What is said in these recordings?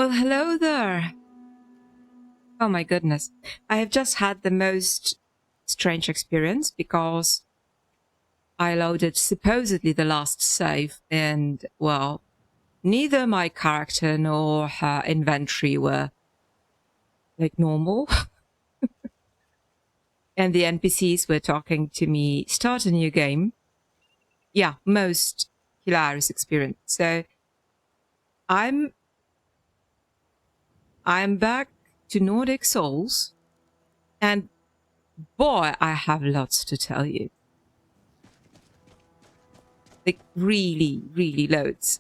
Well, hello there. Oh my goodness. I have just had the most strange experience because I loaded supposedly the last save and, well, neither my character nor her inventory were like normal. And the NPCs were talking to me, start a new game. Yeah, most hilarious experience. So I'm back to Nordic Souls, and boy, I have lots to tell you. Like really, really loads.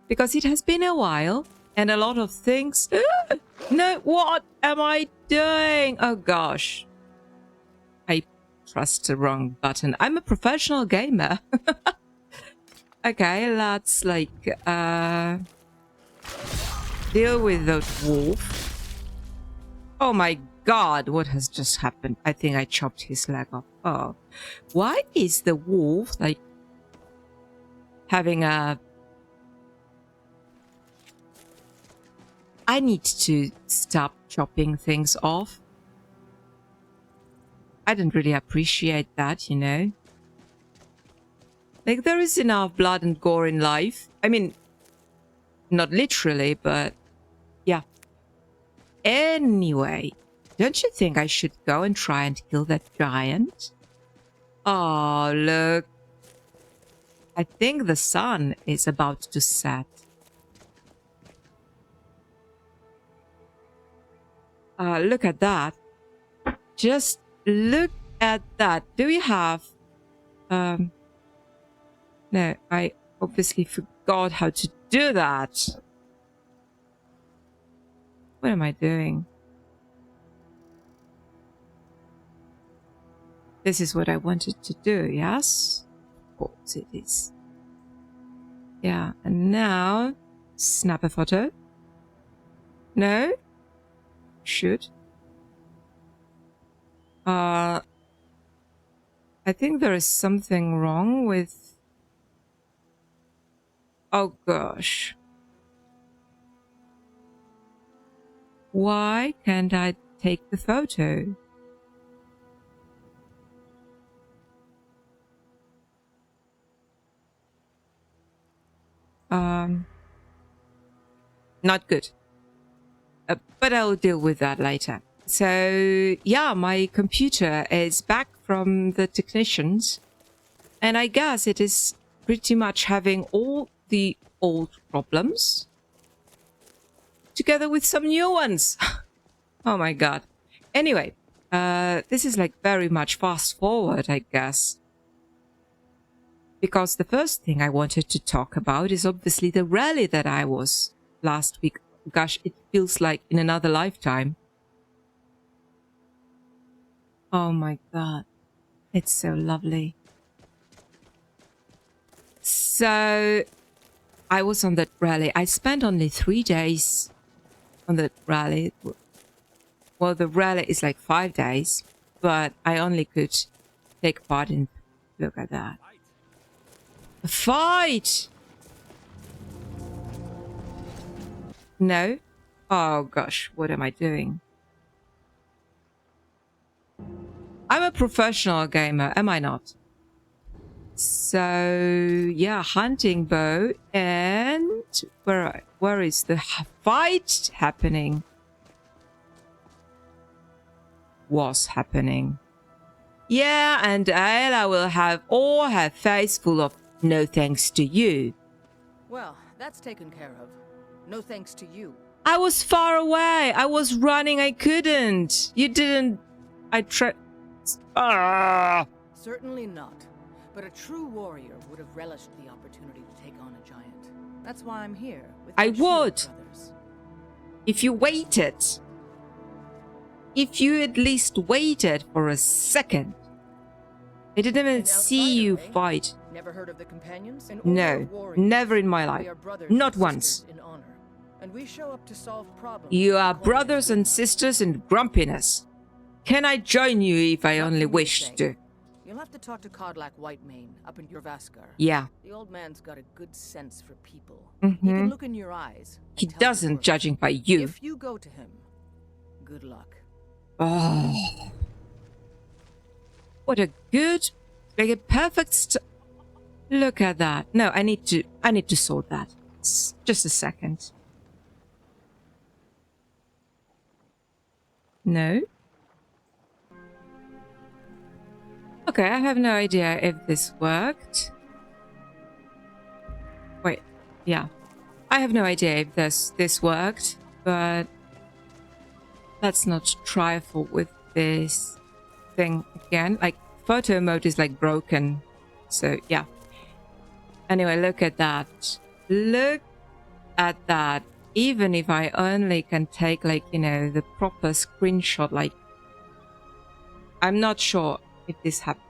Because it has been a while and a lot of things. No, what am I doing? Oh gosh. I pressed the wrong button. I'm a professional gamer. Okay, let's like deal with that wolf. Oh my god, what has just happened? I think I chopped his leg off. Oh. Why is the wolf like having a... I need to stop chopping things off. I didn't really appreciate that, you know. Like, there is enough blood and gore in life. I mean, not literally, but yeah. Anyway, don't you think I should go and try and kill that giant? Oh, look. I think the sun is about to set. Look at that. Just look at that. Do we have... No, I obviously forgot how to do that. What am I doing? This is what I wanted to do, yes? Of course it is. Yeah, and now... Snap a photo. No? Should. I think there is something wrong with... Oh gosh. Why can't I take the photo? Not good. But I'll deal with that later. So, yeah, my computer is back from the technicians. And I guess it is pretty much having all the old problems together with some new ones. Oh my god. Anyway, this is like very much fast forward, I guess. Because the first thing I wanted to talk about is obviously the rally that I was last week. Gosh, it feels like in another lifetime. Oh my god. It's so lovely. So, I was on that rally. I spent only 3 days on that rally. Well, the rally is like 5 days, but I only could take part in... Look at that. A fight! No? Oh gosh, what am I doing? I'm a professional gamer, am I not? So, yeah, hunting bow, and where is the fight happening? Was happening. Yeah, and Ayla will have all her face full of no thanks to you. Well, that's taken care of. No thanks to you. I was far away. I was running. I couldn't. You didn't... I tried... Certainly not. But a true warrior would have relished the opportunity to take on a giant. That's why I'm here. With I my shield would. brothers. If you waited. If you at least waited for a second. I didn't even see you fight. Never heard of the companions? No, never in my life. Not once. In honor. And we show up to solve problems. You are brothers and sisters in grumpiness. Can I join you if I only wish to? You'll have to talk to Codlac Whitemane up in Jorvaskar. Yeah. The old man's got a good sense for people. Mm-hmm. He can look in your eyes. He doesn't, judging by you. If you go to him, good luck. Oh. What a good, like a perfect look at that. No, I need to sort that. Just a second. No. Okay, I have no idea if this worked. Wait, yeah. I have no idea if this worked, but let's not trifle with this thing again. Like, photo mode is like broken. So, yeah. Anyway, look at that. Look at that. Even if I only can take, like, you know, the proper screenshot, like, I'm not sure if this happened.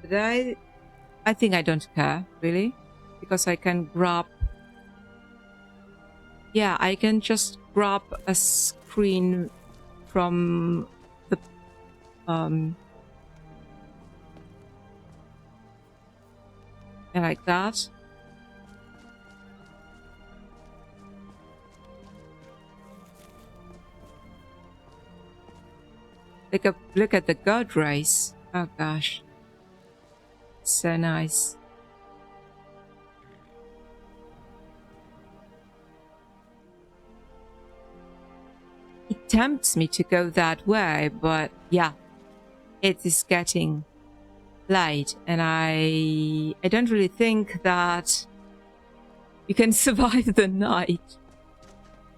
But I think I don't care, really. Because I can grab... Yeah, I can just grab a screen from the... Yeah, like that. Look at the god rays. Oh gosh. So nice. It tempts me to go that way, but yeah. It is getting late, and I don't really think that you can survive the night.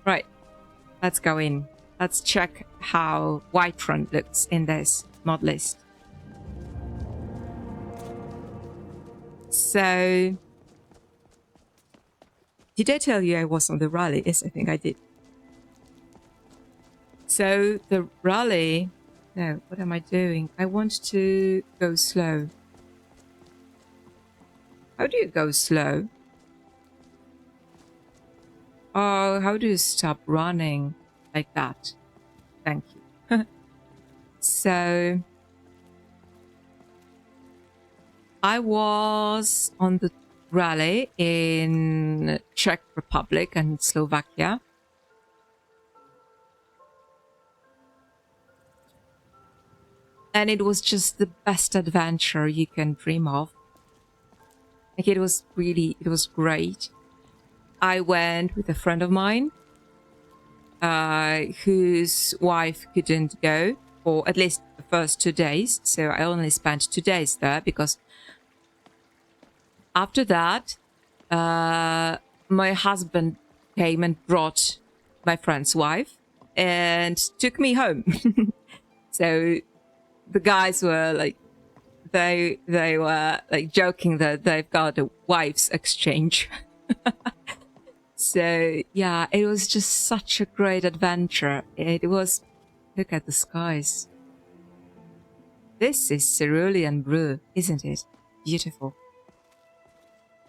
Right. Let's go in. Let's check how Whiterun looks in this mod list. So, did I tell you I was on the rally? Yes, I think I did. So, the rally... No, what am I doing? I want to go slow. How do you go slow? Oh, how do you stop running? Like that. Thank you. So, I was on the rally in Czech Republic and Slovakia. And it was just the best adventure you can dream of. Like, it was great. I went with a friend of mine, whose wife couldn't go, or at least the first 2 days. So I only spent 2 days there, because after that, my husband came and brought my friend's wife and took me home. So the guys were like, they were like joking that they've got a wives exchange. So yeah, it was just such a great adventure. It was, look at the skies. This is cerulean blue, isn't it? Beautiful.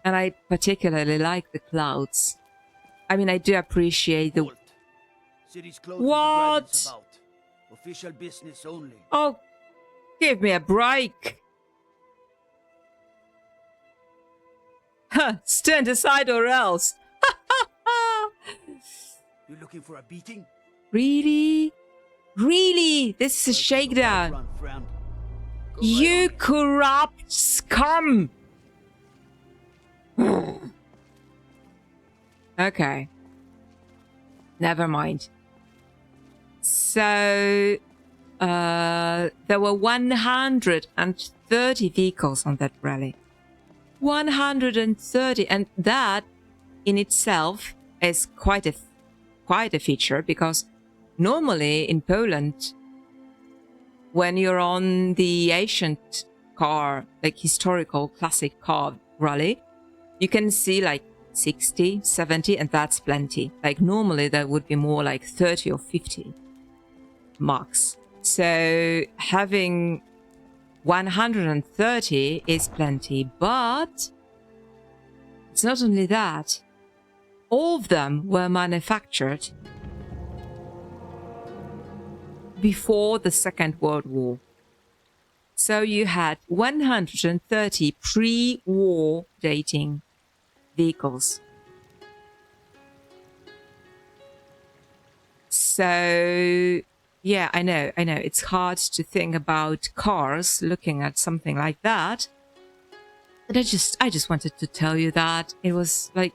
And I particularly like the clouds. I mean, I do appreciate the... What? Official business only. Oh, give me a break. Huh, stand aside or else. You looking for a beating? Really? Really? This is a shakedown. You corrupt scum. Okay. Never mind. So, there were 130 vehicles on that rally. 130, and that in itself is quite a feature, because normally in Poland, when you're on the ancient car, like historical classic car rally, you can see like 60, 70, and that's plenty. Like normally there would be more like 30 or 50 max. So having 130 is plenty, but it's not only that. All of them were manufactured before the Second World War. So you had 130 pre-war dating vehicles. So, yeah, I know. It's hard to think about cars looking at something like that. But I just wanted to tell you that it was like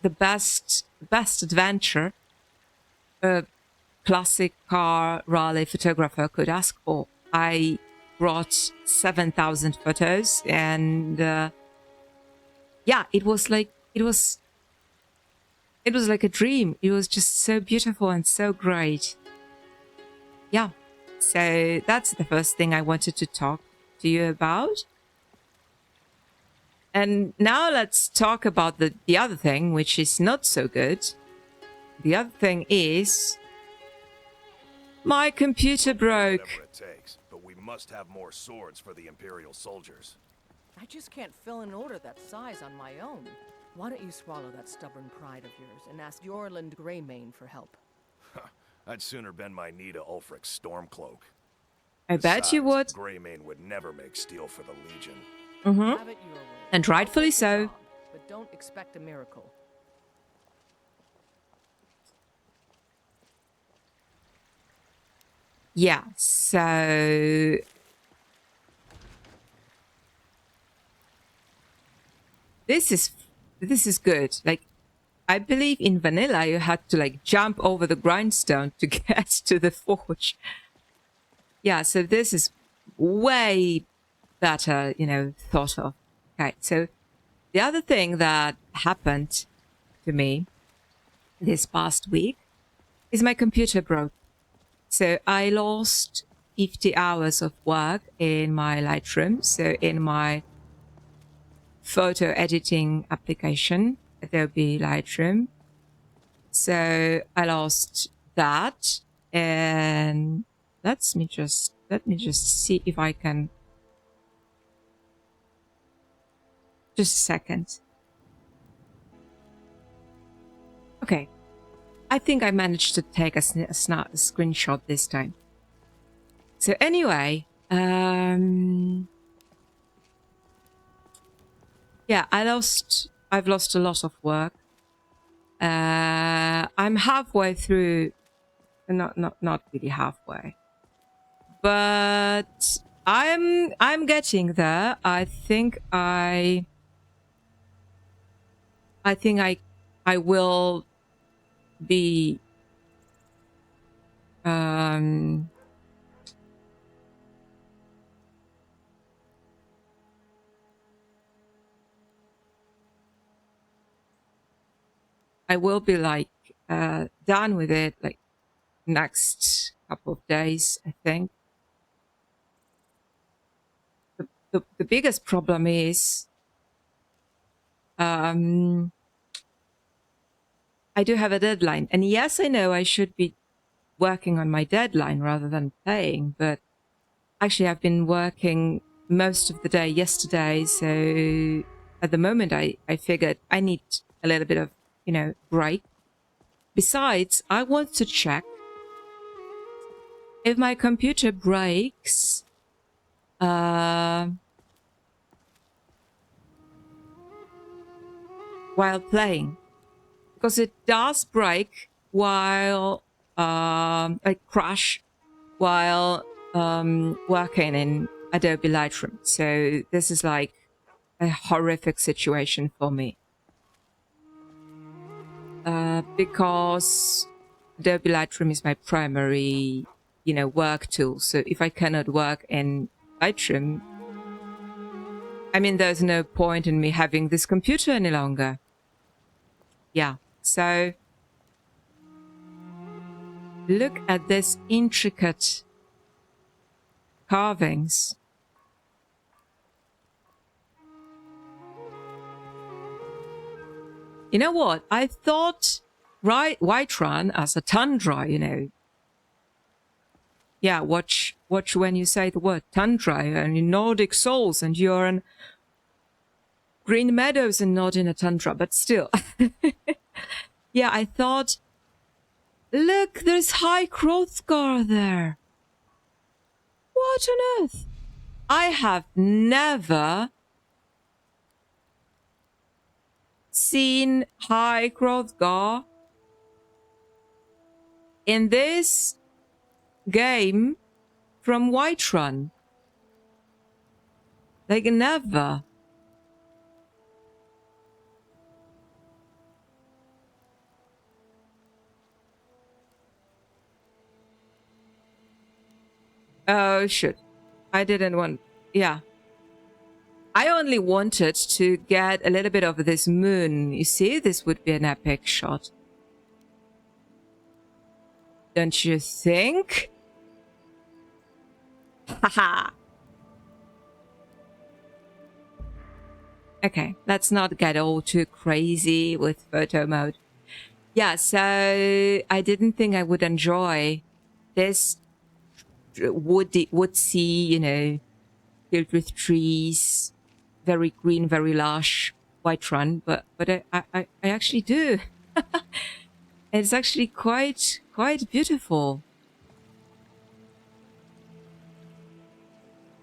the best adventure a classic car rally photographer could ask for. I brought 7,000 photos, and yeah, it was like a dream. It was just so beautiful and so great. Yeah, so that's the first thing I wanted to talk to you about. And now let's talk about the other thing, which is not so good. The other thing is my computer broke. Whatever it takes, but we must have more swords for the Imperial soldiers. I just can't fill an order that size on my own. Why don't you swallow that stubborn pride of yours and ask Yorland Greymane for help? I'd sooner bend my knee to Ulfric's Stormcloak. I bet you would. Greymane would never make steel for the Legion. Have it your way. And rightfully so. But don't expect a miracle. Yeah, so this is good. Like, I believe in vanilla you had to like jump over the grindstone to get to the forge. Yeah, so this is way better, thought of. Okay, so the other thing that happened to me this past week is my computer broke. So I lost 50 hours of work in my Lightroom, so in my photo editing application, Adobe Lightroom. So I lost that, and let me just see if I can. Just a second. Okay. I think I managed to take a screenshot this time. So anyway, yeah, I've lost a lot of work. I'm halfway through, not really halfway, but I'm getting there. I think I will be like done with it like next couple of days, I think. The biggest problem is I do have a deadline. And yes, I know I should be working on my deadline rather than playing, but actually I've been working most of the day yesterday, so at the moment I figured I need a little bit of, break. Besides, I want to check if my computer breaks while playing. Because it does break while, crash while working in Adobe Lightroom. So this is like a horrific situation for me. Because Adobe Lightroom is my primary, work tool. So if I cannot work in Lightroom, I mean, there's no point in me having this computer any longer. Yeah. So look at this intricate carvings. You know what? I thought Whiterun as a tundra, Yeah, watch when you say the word tundra and in Nordic souls and you're in Green Meadows and not in a tundra, but still. Yeah, I thought, look, there's High Hrothgar there. What on earth? I have never seen High Hrothgar in this game from Whiterun. Like, never. Oh, shit. I didn't want... Yeah. I only wanted to get a little bit of this moon. You see, this would be an epic shot. Don't you think? Haha. Okay, let's not get all too crazy with photo mode. Yeah, so I didn't think I would enjoy this woodsy, you know, filled with trees, very green, very lush Whiterun, but I actually do. It's actually quite beautiful.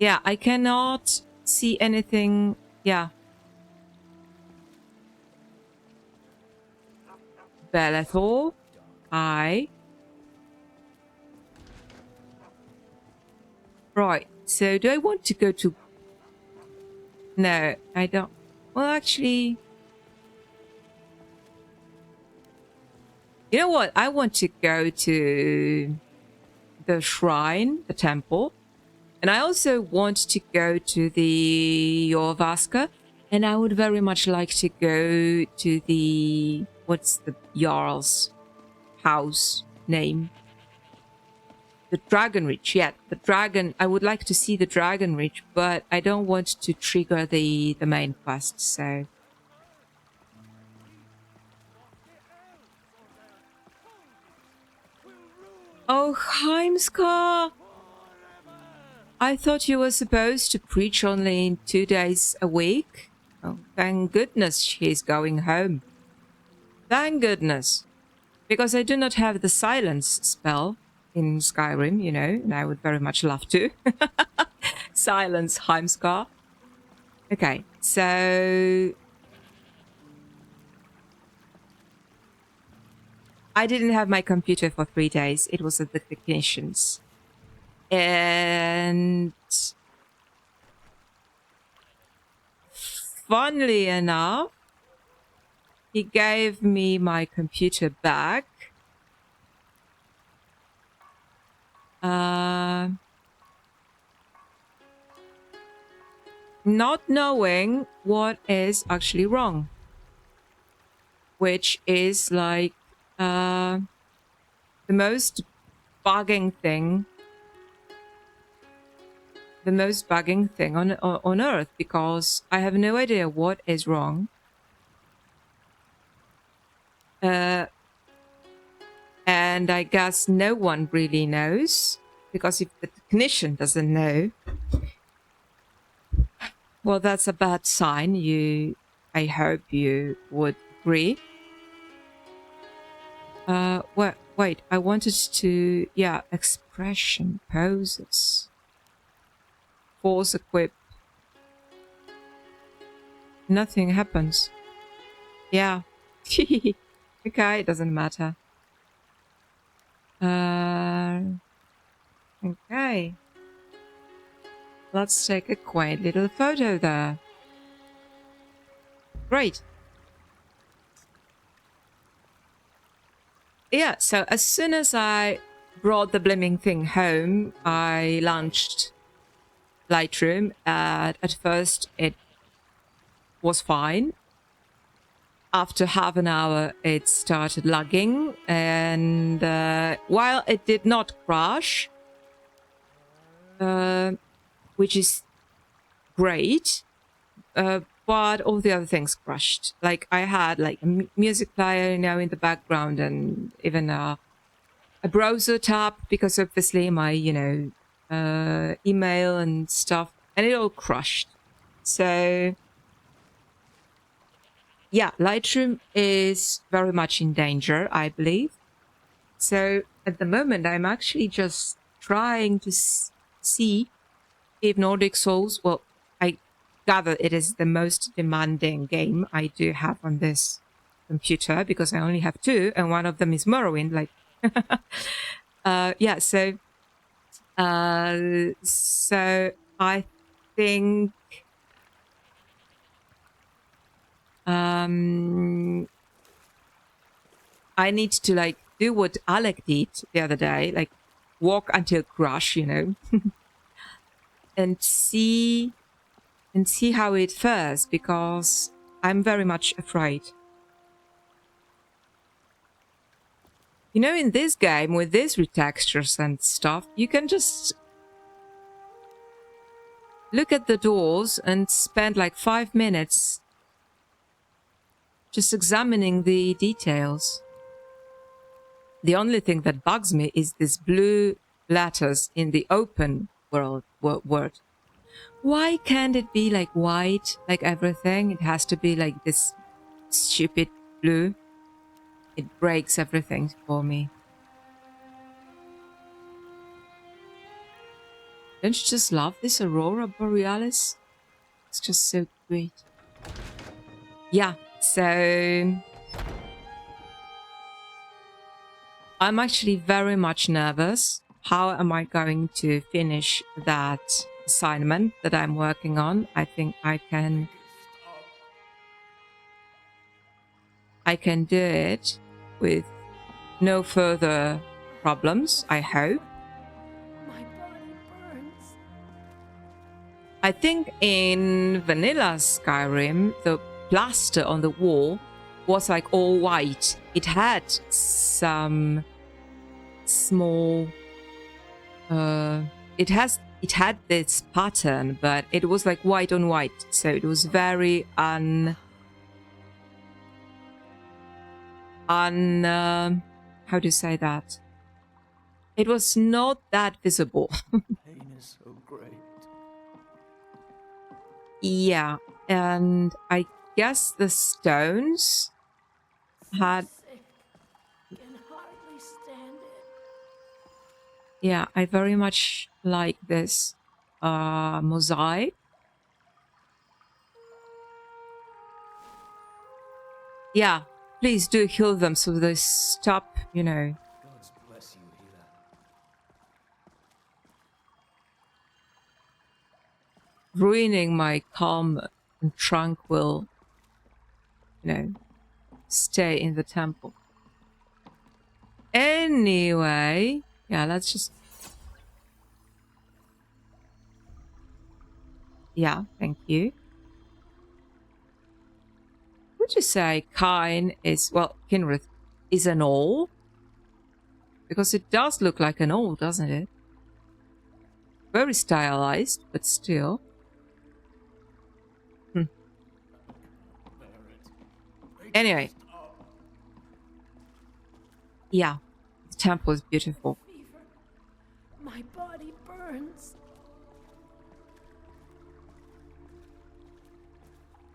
Yeah, I cannot see anything. Yeah. Belethor. Hi. Right. So do I want to go to... No, I don't. Well, actually... You know what? I want to go to the shrine, the temple. And I also want to go to the Jorvaska. And I would very much like to go to the... What's the Jarl's house name? The Dragon Reach. Yeah, the dragon. I would like to see the Dragon Reach, but I don't want to trigger the main quest, so... Oh, Heimskar! I thought you were supposed to preach only 2 days a week. Oh, thank goodness she's going home. Thank goodness. Because I do not have the silence spell in Sky-Riin, you know, and I would very much love to. Silence Heimskar. Okay, so... I didn't have my computer for 3 days. It was at the technicians. And... funnily enough, he gave me my computer back. Not knowing what is actually wrong. Which is like the most bugging thing. The most bugging thing on Earth, because I have no idea what is wrong. And I guess no one really knows, because if the technician doesn't know, well, that's a bad sign. I hope you would agree. Wait, I wanted to, yeah, expression, poses. Force equip. Nothing happens. Yeah. Okay, it doesn't matter. Okay. Let's take a quaint little photo there. Great. Yeah, so as soon as I brought the blimming thing home, I launched Lightroom. At first, it was fine. After half an hour, it started lagging, and while it did not crash, which is great, but all the other things crashed. Like, I had like a music player, you know, in the background, and even a browser tab, because obviously my, you know, email and stuff, and it all crashed. So yeah, Lightroom is very much in danger, I believe. So at the moment, I'm actually just trying to see if Nordic Souls, well, I gather it is the most demanding game I do have on this computer because I only have two and one of them is Morrowind. Like, yeah, so I think I need to like do what Alec did the other day, like walk until crush, you know, and see how it fares because I'm very much afraid. You know, in this game with these retextures and stuff, you can just look at the doors and spend like 5 minutes just examining the details. The only thing that bugs me is these blue letters in the open world word. Why can't it be like white, like everything? It has to be like this stupid blue. It breaks everything for me. Don't you just love this Aurora Borealis? It's just so great. Yeah, so I'm actually very much nervous. How am I going to finish that assignment that I'm working on? I think I can do it with no further problems, I hope. My body burns. I think in vanilla Skyrim, the plaster on the wall was like all white. It had some small it had this pattern, but it was like white on white, so it was very how do you say that? It was not that visible. Pain is so great. Yeah, and I guess the stones had... Sick. Can hardly stand it. Yeah, I very much like this mosaic. Yeah, please do heal them so they stop, you know. God bless you, healer. Ruining my calm and tranquil, you know, stay in the temple. Anyway, yeah, let's just... Yeah, thank you. Would you say Kine is, well, Kinrith is an all? Because it does look like an all, doesn't it? Very stylized, but still. Anyway. Yeah, the temple is beautiful. Fever. My body burns.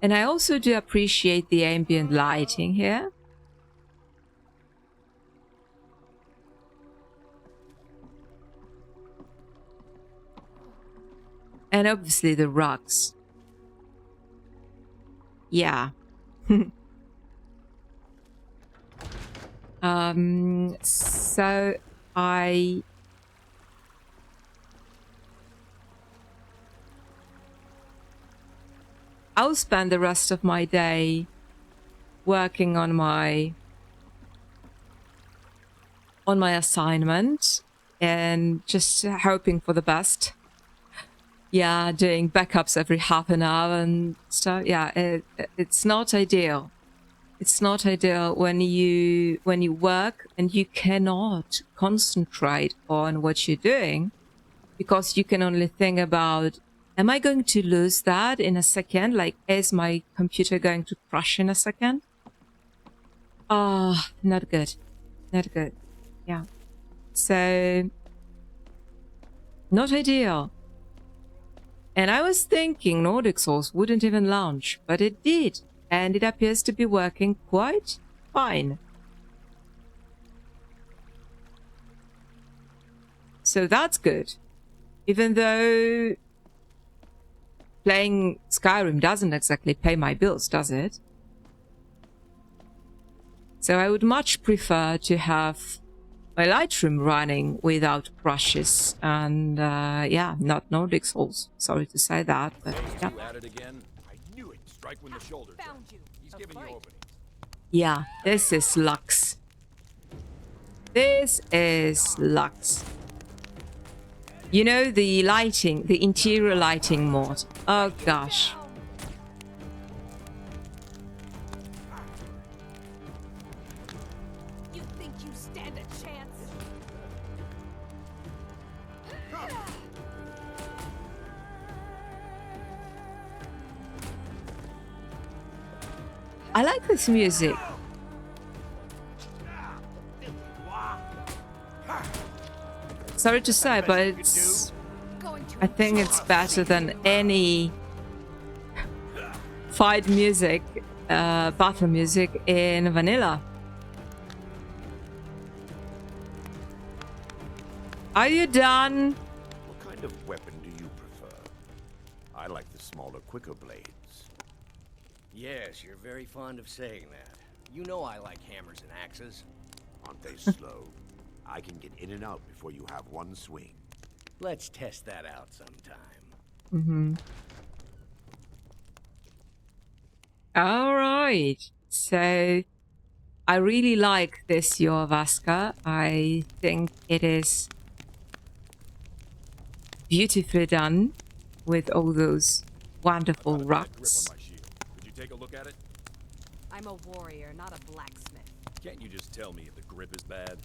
And I also do appreciate the ambient lighting here. And obviously the rugs. Yeah. So I'll spend the rest of my day working on my assignment and just hoping for the best. Yeah, doing backups every half an hour and stuff. Yeah, it's not ideal. It's not ideal when you work and you cannot concentrate on what you're doing because you can only think about, am I going to lose that in a second? Like, is my computer going to crash in a second? Ah, not good. Not good. Yeah. So, not ideal. And I was thinking Nordic Souls wouldn't even launch, but it did. And it appears to be working quite fine. So that's good. Even though playing Skyrim doesn't exactly pay my bills, does it? So I would much prefer to have my Lightroom running without brushes and, yeah, not Nordic Souls. Sorry to say that, but yeah. You at it again? I knew it. Strike when the shoulder Found you. He's A giving you fight. openings. Yeah, this is Lux. This is Lux. You know, the lighting, the interior lighting mod. Oh gosh. You think you stand a chance? I like this music. Sorry to say, but it's... I think it's better than any fight music, battle music in vanilla. Are you done? What kind of weapon do you prefer? I like the smaller, quicker blades. Yes, you're very fond of saying that. You know I like hammers and axes. Aren't they slow? I can get in and out before you have one swing. Let's test that out sometime. Mm-hmm. All right. So I really like this Yorvaska. I think it is beautifully done with all those wonderful Got a bad grip rocks. on my shield. Would you take a look at it? I'm a warrior, not a blacksmith. Can't you just tell me if the grip is bad?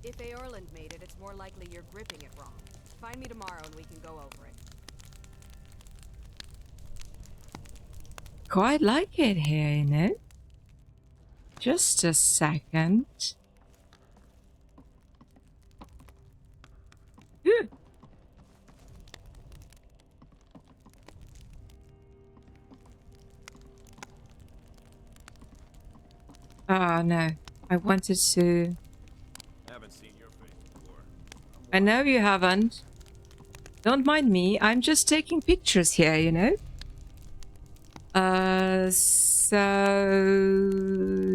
If Eorland made it, it's more likely you're gripping it wrong. Find me tomorrow and we can go over it. Quite like it here, you know? Just a second. Ooh. Oh no, I wanted to... Haven't seen your face before. I know you haven't. Don't mind me, I'm just taking pictures here, you know? So...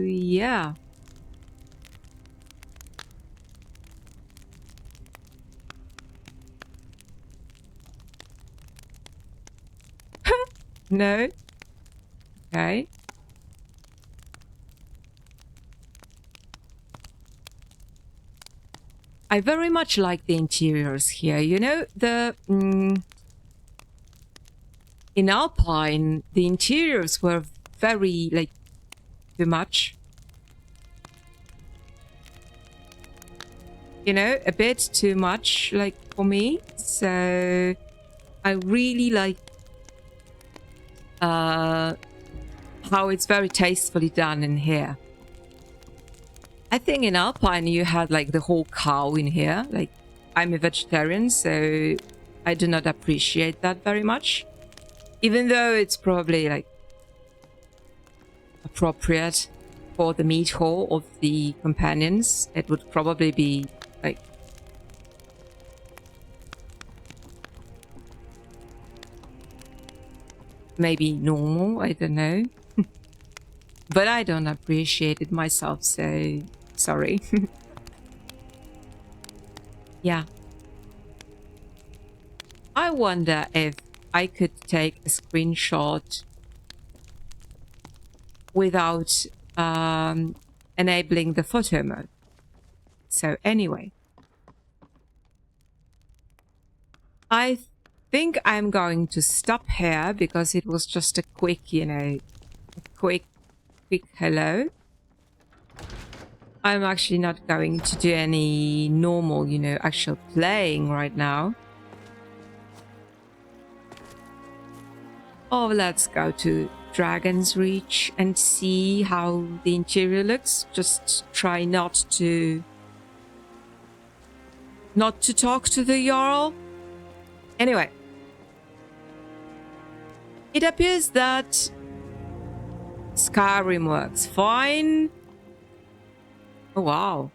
yeah. No? Okay. I very much like the interiors here. You know, the... in Alpine, the interiors were very, like, too much. You know, a bit too much, like, for me. So, I really like how it's very tastefully done in here. I think in Alpine you had like the whole cow in here. Like, I'm a vegetarian, so I do not appreciate that very much. Even though it's probably like appropriate for the meat haul of the companions, it would probably be like maybe normal, I don't know. But I don't appreciate it myself, so sorry. Yeah. I wonder if I could take a screenshot without enabling the photo mode. So anyway. I think I'm going to stop here because it was just a quick, you know, quick hello. I'm actually not going to do any normal, you know, actual playing right now. Oh, let's go to Dragon's Reach and see how the interior looks. Just try not to talk to the Jarl. Anyway. It appears that Sky-Riin works fine. Oh, wow.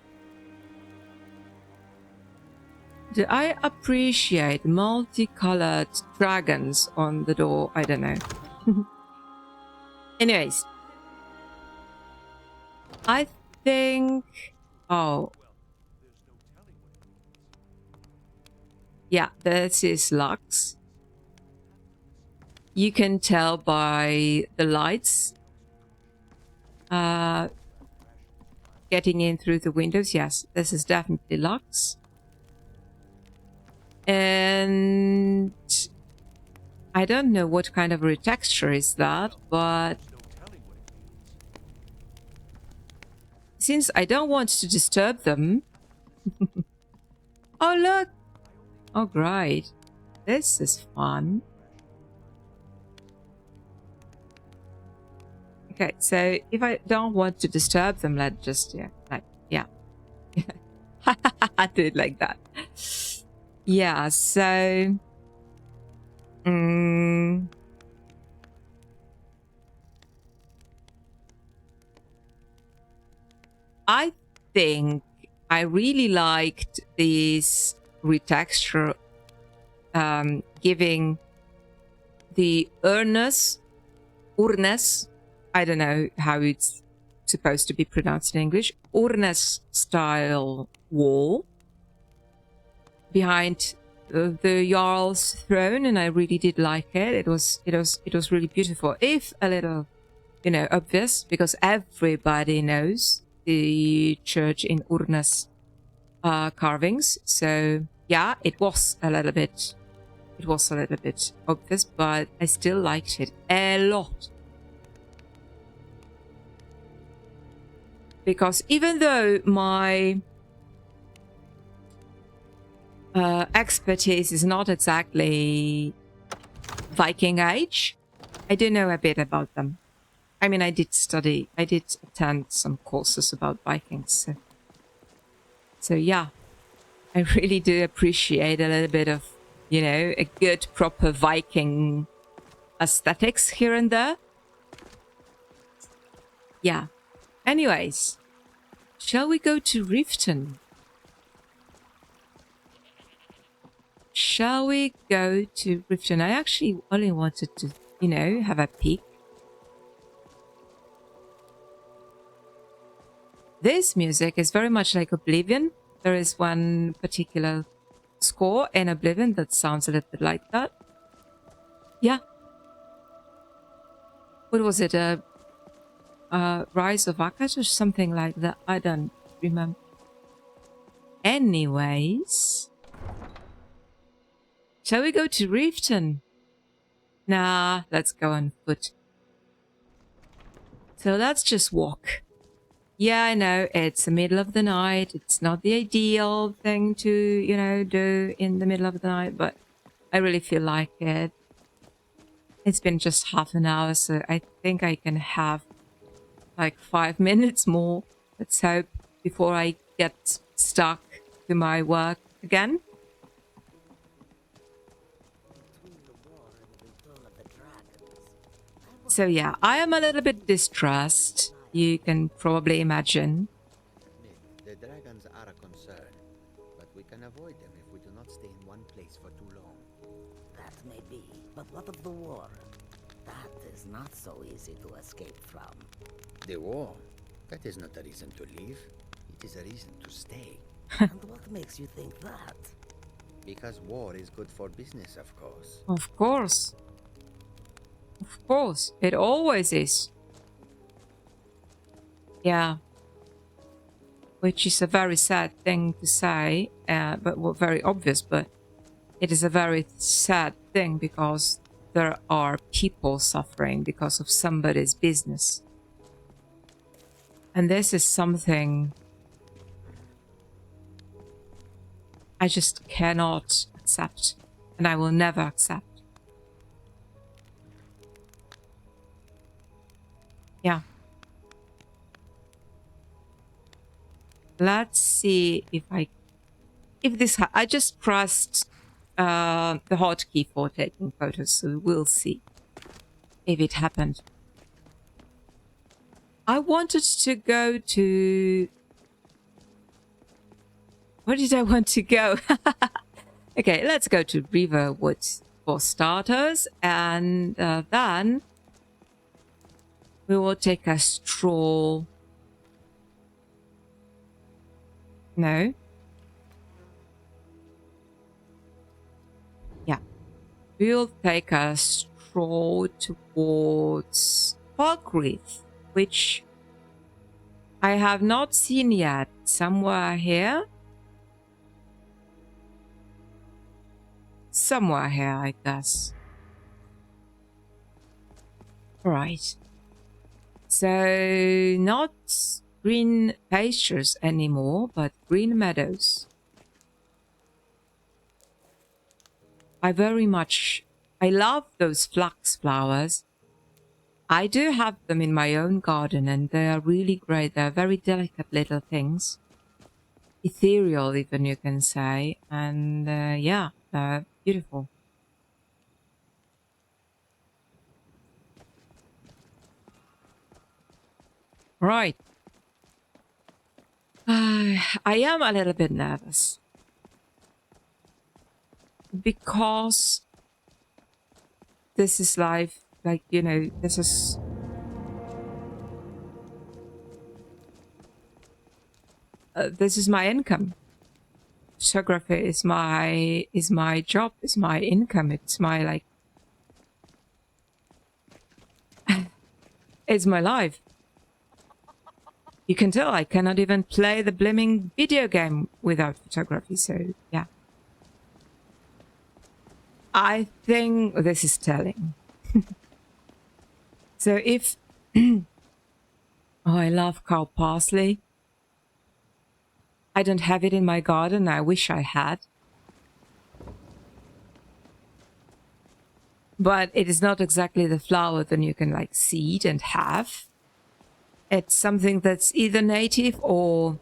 Do I appreciate multicolored dragons on the door? I don't know. Anyways. I think... Oh. Yeah, this is Lux. You can tell by the lights getting in through the windows. Yes, this is definitely Lux. And I don't know what kind of retexture is that, but since I don't want to disturb them... Oh, look! Oh, great. This is fun. Okay, so if I don't want to disturb them, let's just, yeah. I do it like that. Yeah, so... I think I really liked this retexture, giving the urnes, I don't know how it's supposed to be pronounced in English, urnes style wall behind the Jarl's throne, and I really did like it. It was really beautiful, if a little, obvious, because everybody knows the church in Urnes carvings. So yeah, it was a little bit obvious, but I still liked it a lot. Because even though my expertise is not exactly Viking Age, I do know a bit about them. I mean, I did attend some courses about Vikings. So yeah, I really do appreciate a little bit of, a good proper Viking aesthetics here and there. Yeah. Anyways, shall we go to Riften? Shall we go to Riften? I actually only wanted to, have a peek. This music is very much like Oblivion. There is one particular score in Oblivion that sounds a little bit like that. Yeah. What was it? Rise of Akash or something like that? I don't remember. Anyways. Shall we go to Riften? Nah, let's go on foot. So let's just walk. Yeah, I know, it's the middle of the night. It's not the ideal thing to, do in the middle of the night, but I really feel like it. It's been just half an hour, so I think I can have like 5 minutes more, let's hope, before I get stuck to my work again. So yeah, I am a little bit distressed. You can probably imagine. The dragons are a concern, but we can avoid them if we do not stay in one place for too long. That may be, but what of the war? That is not so easy to escape from. The war? That is not a reason to leave. It is a reason to stay. And what makes you think that? Because war is good for business, of course. Of course. Of course. It always is. Yeah. Which is a very sad thing to say, but well, very obvious, but it is a very sad thing because there are people suffering because of somebody's business. And this is something I just cannot accept, and I will never accept. Yeah. Let's see if I just pressed the hotkey for taking photos, so we'll see if it happened. I wanted to go to... Where did I want to go? Okay, let's go to Riverwood for starters, and then we will take a stroll. No. Yeah. We'll take a stroll towards Falkreath, which I have not seen yet. Somewhere here. Somewhere here, I guess. Right. So, not green pastures anymore, but green meadows. I love those flax flowers. I do have them in my own garden and they are really great. They're very delicate little things. Ethereal even, you can say. And yeah, they're beautiful. Right. I am a little bit nervous. Because this is life, like, you know, this is... this is my income. Photography is my job, is my income, it's my, like... it's my life. You can tell I cannot even play the blimming video game without photography, so yeah. I think this is telling. So if... oh, I love cow parsley. I don't have it in my garden. I wish I had. But it is not exactly the flower that you can like seed and have. It's something that's either native or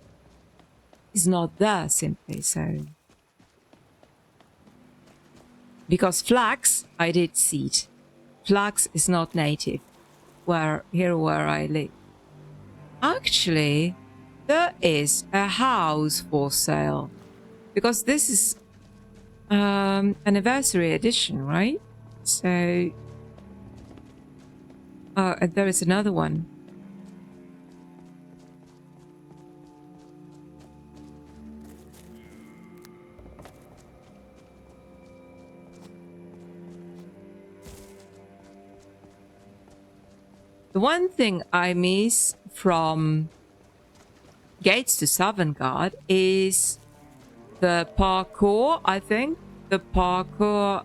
is not there simply, so... Because flax, I did seed. Flax is not native, where I live. Actually, there is a house for sale. Because this is anniversary edition, right? So... oh, and there is another one. The one thing I miss from Gates to Sovngarde is the parkour, I think. The parkour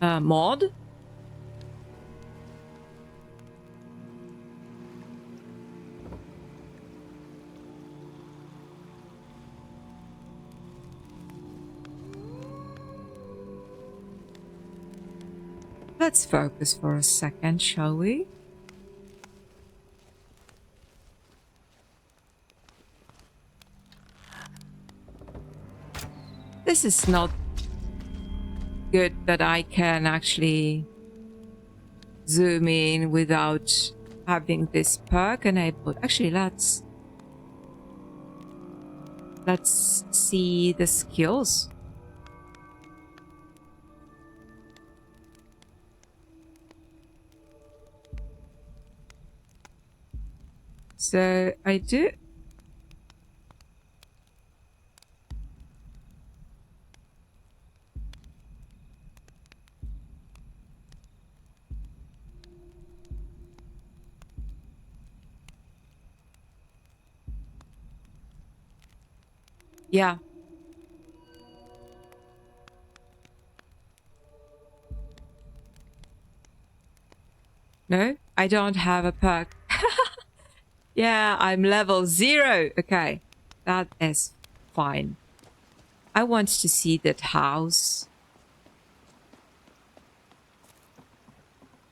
mod. Let's focus for a second, shall we? This is not good that I can actually zoom in without having this perk enabled. Actually, let's see the skills. So I do... yeah. No, I don't have a perk. Yeah, I'm level 0. Okay, that is fine. I want to see that house.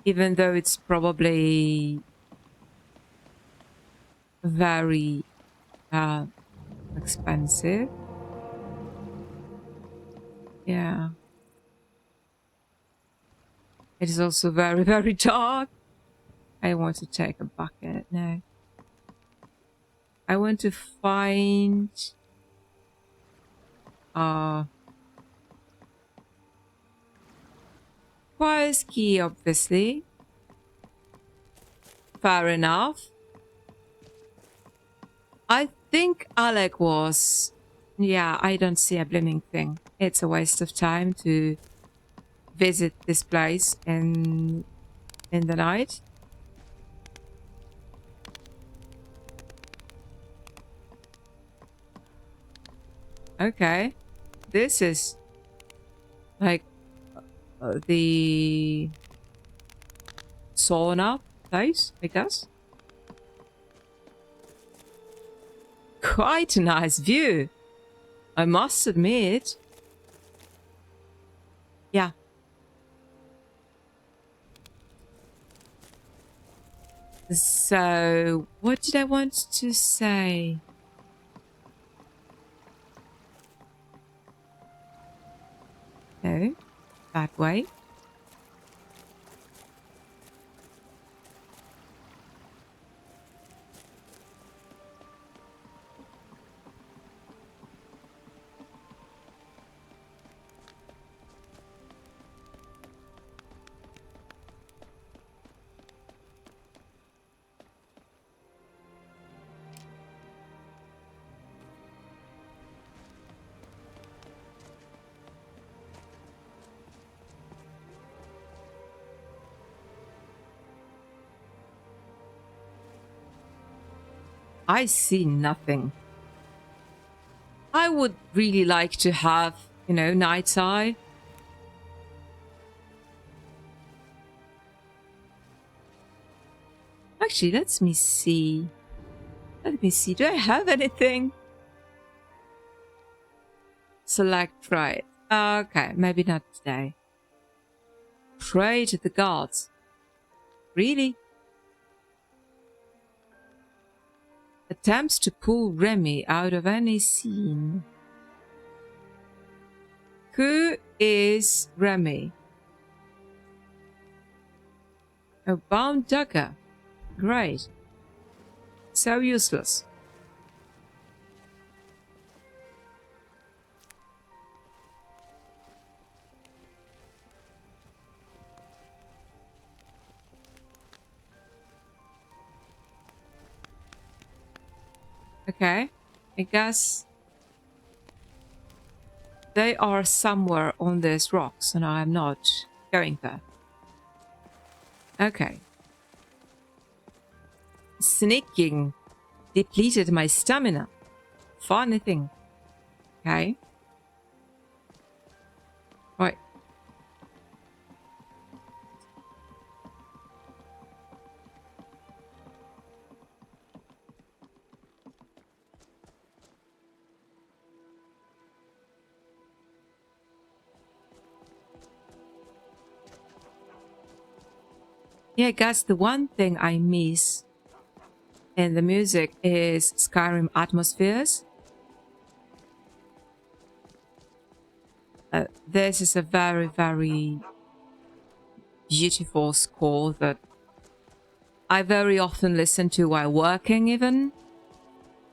Even though it's probably very expensive. Yeah. It is also very, very dark. I want to take a bucket. No. I want to find Fire's key, obviously. Fair enough. I think Alec was... Yeah, I don't see a blooming thing. It's a waste of time to visit this place in the night. Okay. This is like the sauna place, I guess. Quite a nice view, I must admit. Yeah. So, what did I want to say? No, that way. I see nothing. I would really like to have, you know, night's eye. Actually, let me see. Let me see. Do I have anything? Select right. Okay, maybe not today. Pray to the gods. Really? Attempts to pull Remy out of any scene. Who is Remy? A bound dagger. Great. So useless. Okay, I guess they are somewhere on these rocks and I am not going there. Okay. Sneaking depleted my stamina. Funny thing. Okay. Right. Yeah, I guess the one thing I miss in the music is Skyrim atmospheres. This is a very, very beautiful score that I very often listen to while working even,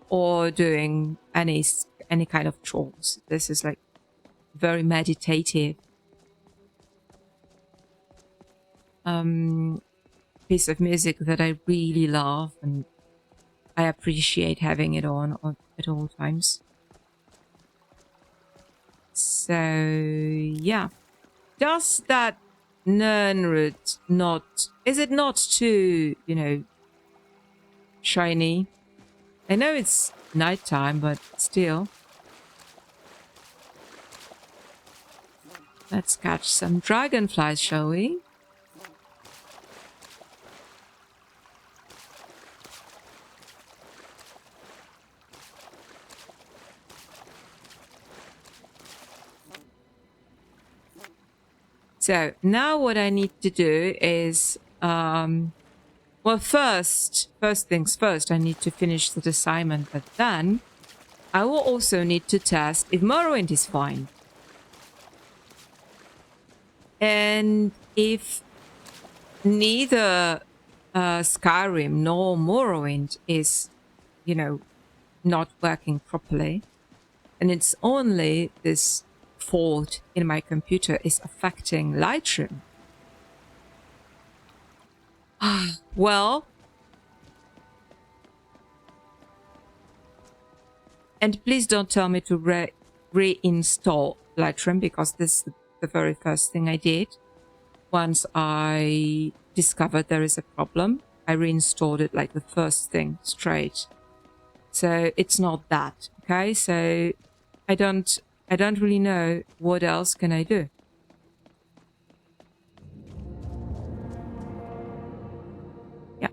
or doing any kind of chores. This is like very meditative piece of music that I really love, and I appreciate having it on at all times. So yeah, does that Nernrud not, is it not too, you know, shiny? I know it's nighttime, but still. Let's catch some dragonflies, shall we? So now what I need to do is, well, first things first, I need to finish the assignment, but then I will also need to test if Morrowind is fine. And if neither Skyrim nor Morrowind is, you know, not working properly. And it's only this fault in my computer is affecting Lightroom. Well, and please don't tell me to reinstall Lightroom, because this is the very first thing I did. Once I discovered there is a problem, I reinstalled it like the first thing straight. So it's not that, okay? So I don't really know what else can I do. Yeah.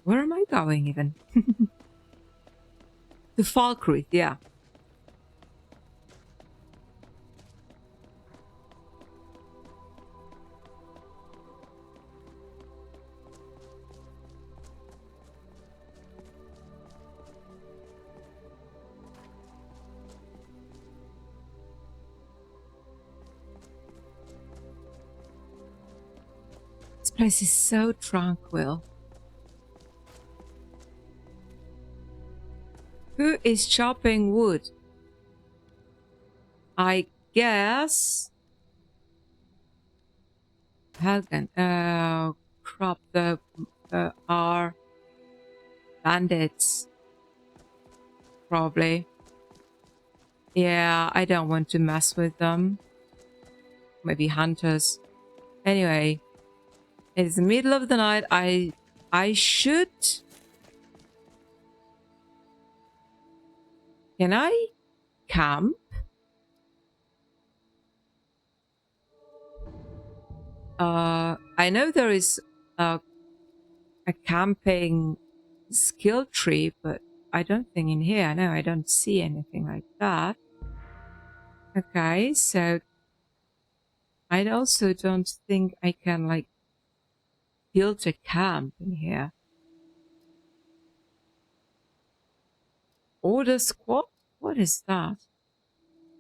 Where am I going even? To Falkreath, yeah. This place is so tranquil. Who is chopping wood? I guess Helgen. Oh, crap. The are bandits. Probably. Yeah, I don't want to mess with them. Maybe hunters. Anyway, it's the middle of the night. I should. Can I camp? I know there is a camping skill tree, but I don't think in here. No, I don't see anything like that. Okay, so I also don't think I can like build a camp in here. Order squad? What is that?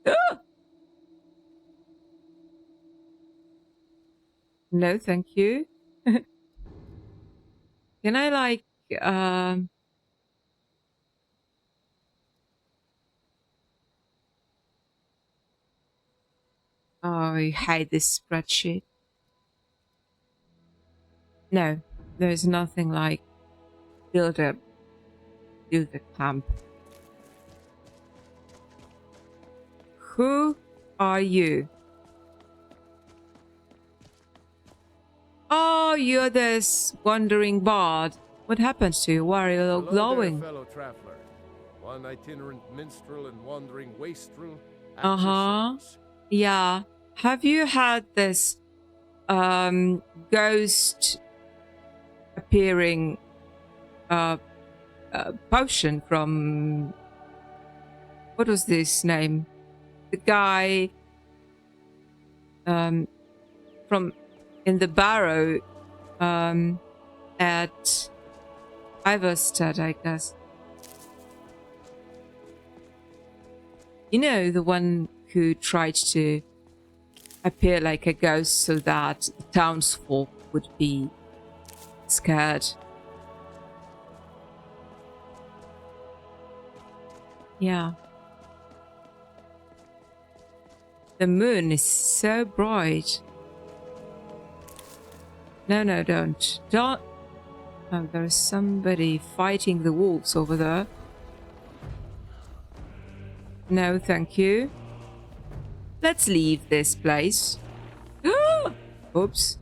Ah! No, thank you. Can I like oh, I hate this spreadsheet. No, there's nothing like build a camp. Who are you? Oh, you're this wandering bard. What happened to you? Why are you all glowing? Hello there, fellow traveler. One itinerant minstrel and wandering wastrel. Yeah. Have you had this ghost appearing potion from, what was this name? The guy from in the barrow at Iverstead, I guess. You know, the one who tried to appear like a ghost so that the townsfolk would be scared. Yeah. The moon is so bright. No, no, don't. Don't. Oh, there's somebody fighting the wolves over there. No, thank you. Let's leave this place. Oops.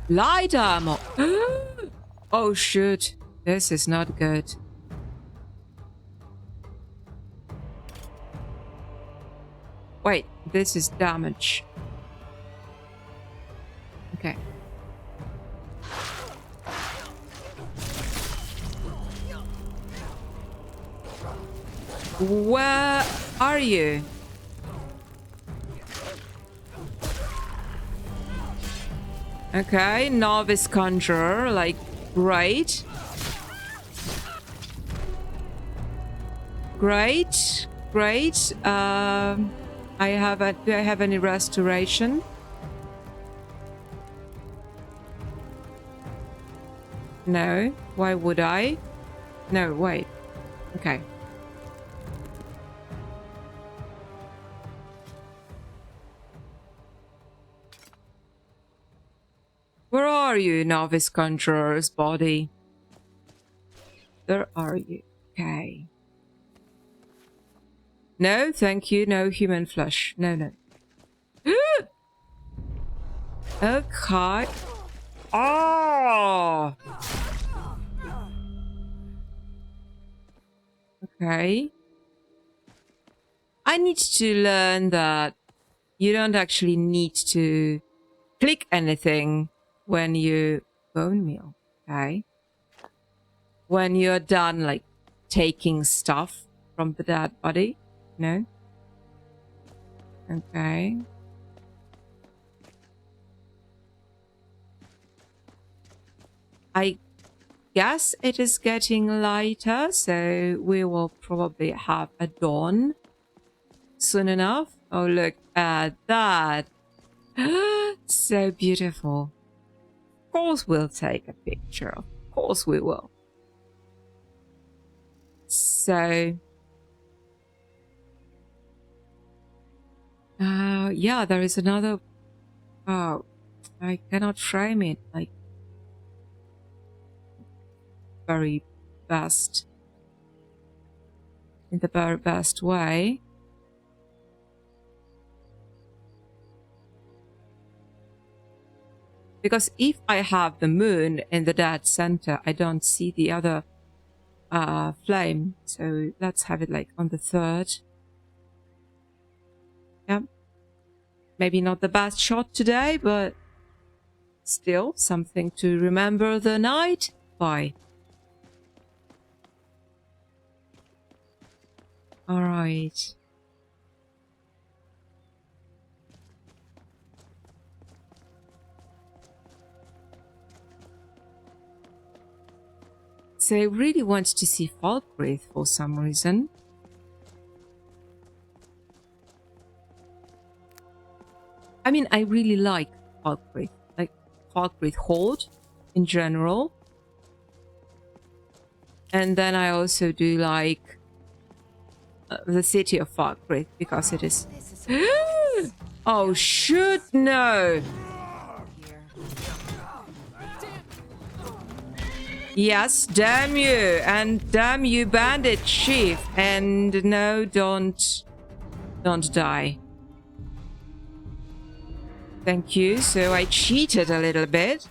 Light armor. Oh, shoot. This is not good. Wait, this is damage. Okay. Where are you? Okay, novice conjurer, like, great. Great, great. Do I have any restoration? No. Why would I? No, wait. Okay. Where are you, novice conjurer's body? Where are you? Okay. No, thank you. No human flesh. No, no. Okay. Oh! Okay. I need to learn that you don't actually need to click anything when you bone meal. Okay. When you're done, like, taking stuff from the dead body. No? Okay. I guess it is getting lighter, so we will probably have a dawn soon enough. Oh, look at that. So beautiful. Of course we'll take a picture. Of course we will. So... yeah, there is another... Oh, I cannot frame it like... very best. In the very best way. Because if I have the moon in the dead center, I don't see the other flame. So let's have it like on the 3rd. Yeah. Maybe not the best shot today, but still something to remember the night by. All right. So I really want to see Falkreath for some reason. I mean, I really like Falkreath, like Falkreath Horde in general. And then I also do like the city of Falkreath because it is... Oh, shoot, no! Yes, damn you, and damn you, bandit chief, and no, don't die. Thank you. So I cheated a little bit.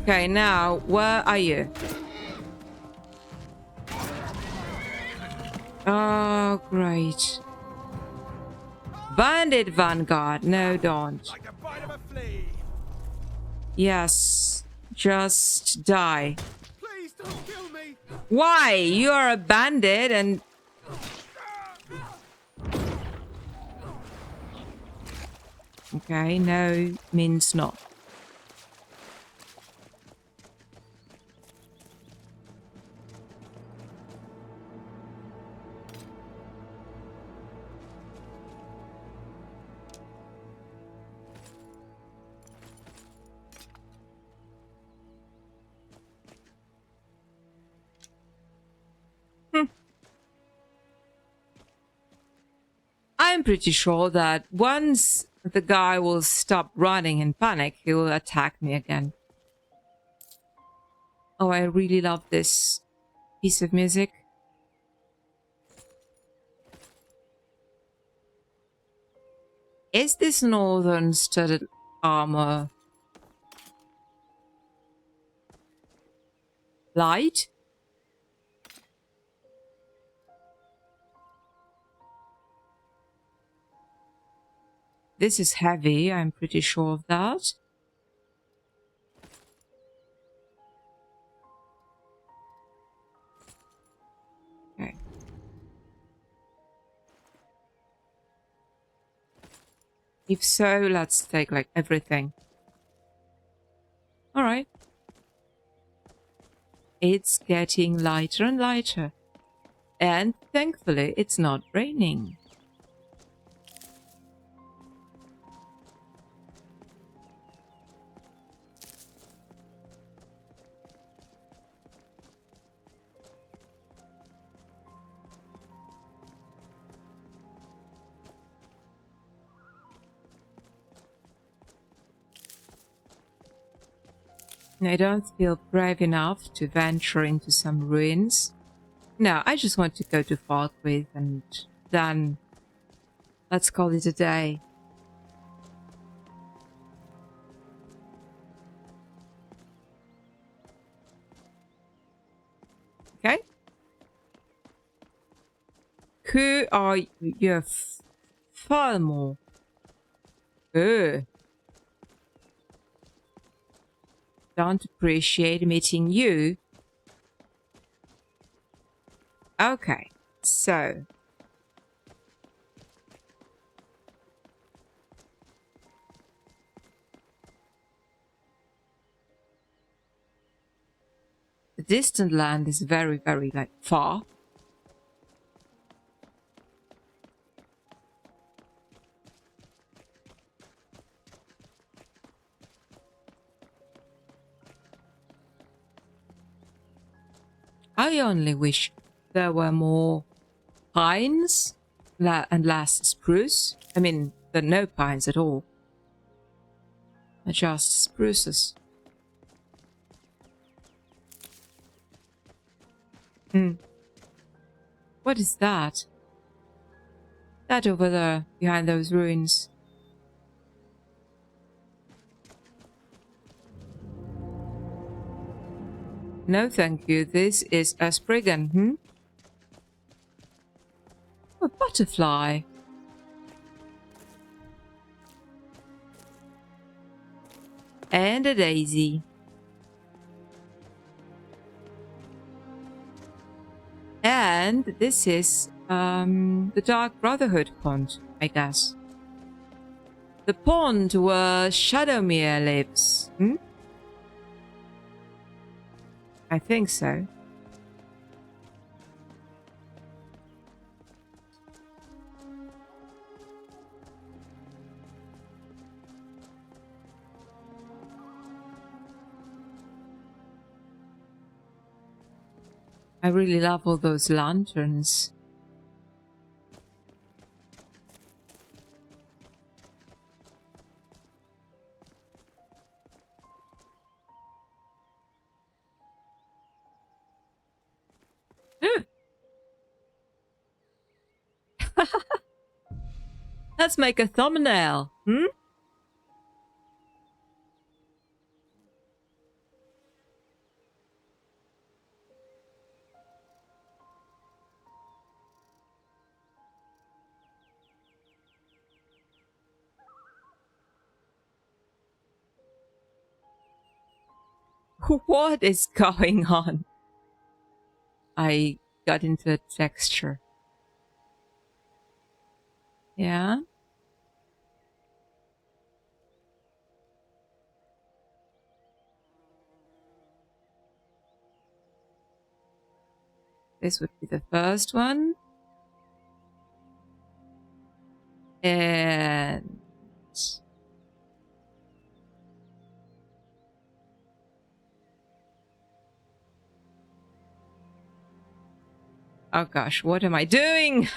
Okay, now where are you? Oh, great. Bandit Vanguard. No, don't. Like a bite of a flea. Yes, just die. Please don't kill me. Why? You are a bandit and... Okay, no means not. I'm pretty sure that once the guy will stop running in panic, he will attack me again. Oh, I really love this piece of music. Is this northern studded armor light? This is heavy, I'm pretty sure of that. Okay. If so, let's take like everything. All right. It's getting lighter and lighter. And thankfully, it's not raining. I don't feel brave enough to venture into some ruins. No, I just want to go to Falkreath and then let's call it a day. Okay. Who are you? Falmore. Don't appreciate meeting you. Okay, so the distant land is very, very like far. I only wish there were more pines and less spruce. I mean, there are no pines at all. They're just spruces. What is that? That over there, behind those ruins. No, thank you. This is a Spriggan, A butterfly. And a daisy. And this is the Dark Brotherhood pond, I guess. The pond where Shadowmere lives, I think so. I really love all those lanterns. Let's make a thumbnail, What is going on? I got into a texture. Yeah. This would be the first one. And oh gosh, what am I doing?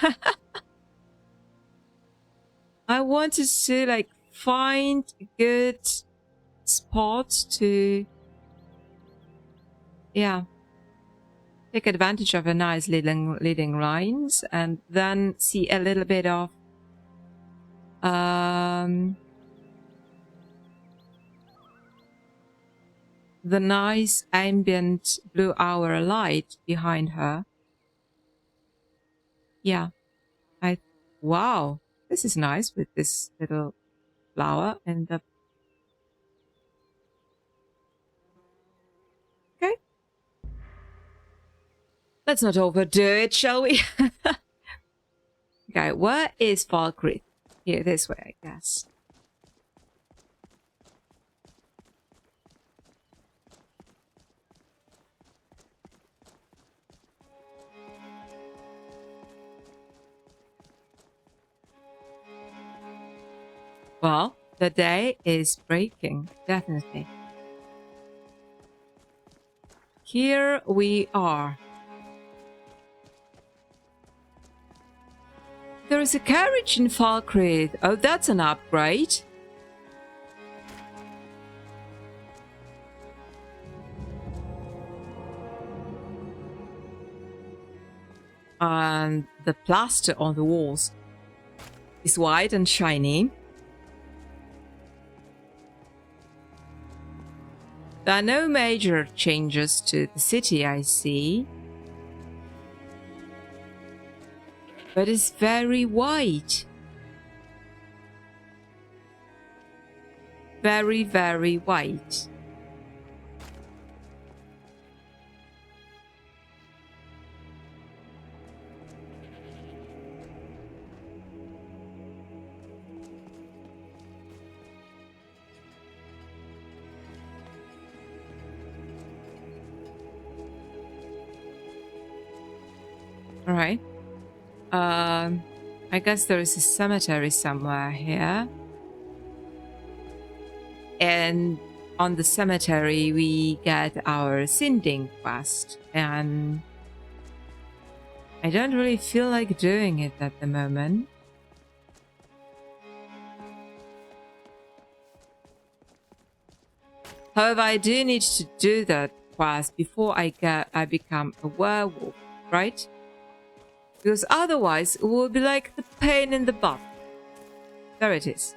I wanted to like find a good spot to, yeah, take advantage of a nice leading lines and then see a little bit of the nice ambient blue hour light behind her. Yeah, wow, this is nice with this little flower and the. Okay. Let's not overdo it, shall we? Okay, where is Falkreath? Here, this way, I guess. Well, the day is breaking, definitely. Here we are. There is a carriage in Falkreath. Oh, that's an upgrade. And the plaster on the walls is white and shiny. There are no major changes to the city, I see. But it's very white. Very, very white. All right. I guess there is a cemetery somewhere here. And on the cemetery, we get our sending quest. And I don't really feel like doing it at the moment. However, I do need to do that quest before I become a werewolf, right? Because otherwise, it will be like the pain in the butt. There it is.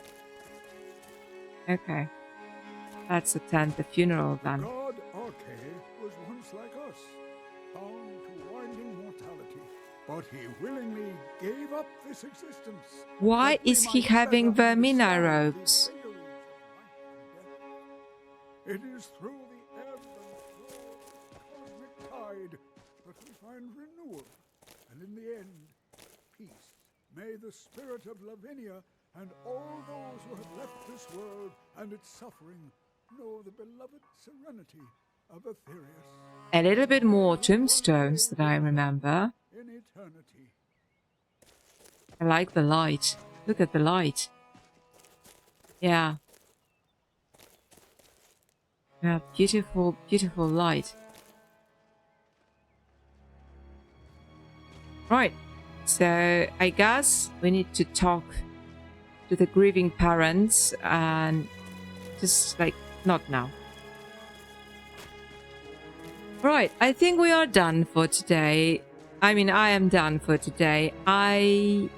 Okay. Let's attend the funeral then. God Arcade was once like us, bound to winding mortality, but he willingly gave up this existence. Why is he having Vermina robes? It is through the ebb and flow of the cosmic tide that we find renewal, and in the end, peace. May the spirit of Lavinia and all those who have left this world and its suffering know the beloved serenity of Aetherius. A little bit more tombstones that I remember. In eternity. I like the light. Look at the light. Yeah. Yeah, beautiful, beautiful light. Right. So I guess we need to talk to the grieving parents and just like not now. Right, I think we are done for today. I mean, I am done for today. I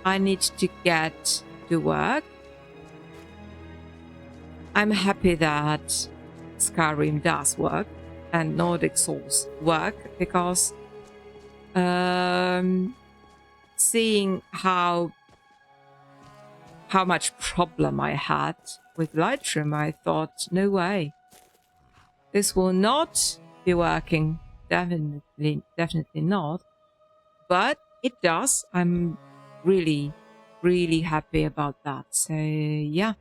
need to get to work. I'm happy that Sky-Riin does work and Nordic Souls work because seeing how much problem I had with Lightroom, I thought, no way. This will not be working. Definitely not. But it does. I'm really, really happy about that. So, yeah.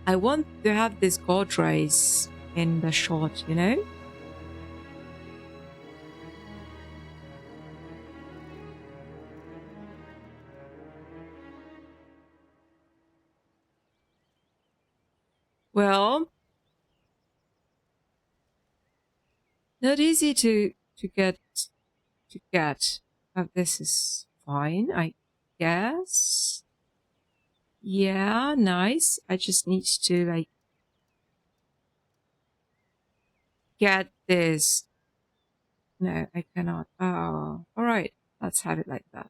I want to have this god race in the shot, you know? Well, not easy to get. But this is fine, I guess. Yeah, nice. I just need to like get this. No, I cannot. Oh, all right. Let's have it like that.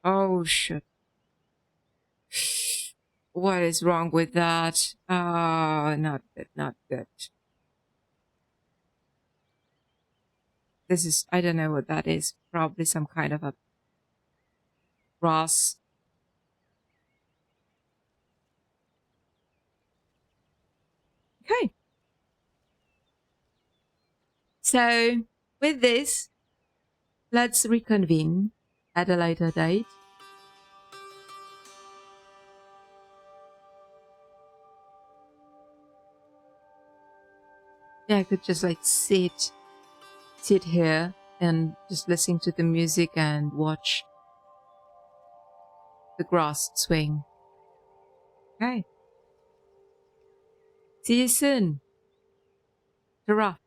Oh shit. What is wrong with that? Oh, not good, not good. This is, I don't know what that is. Probably some kind of a brass. Okay. So, with this, let's reconvene at a later date. Yeah, I could just like sit here and just listen to the music and watch the grass swing. Okay. See you soon. Ta-ra.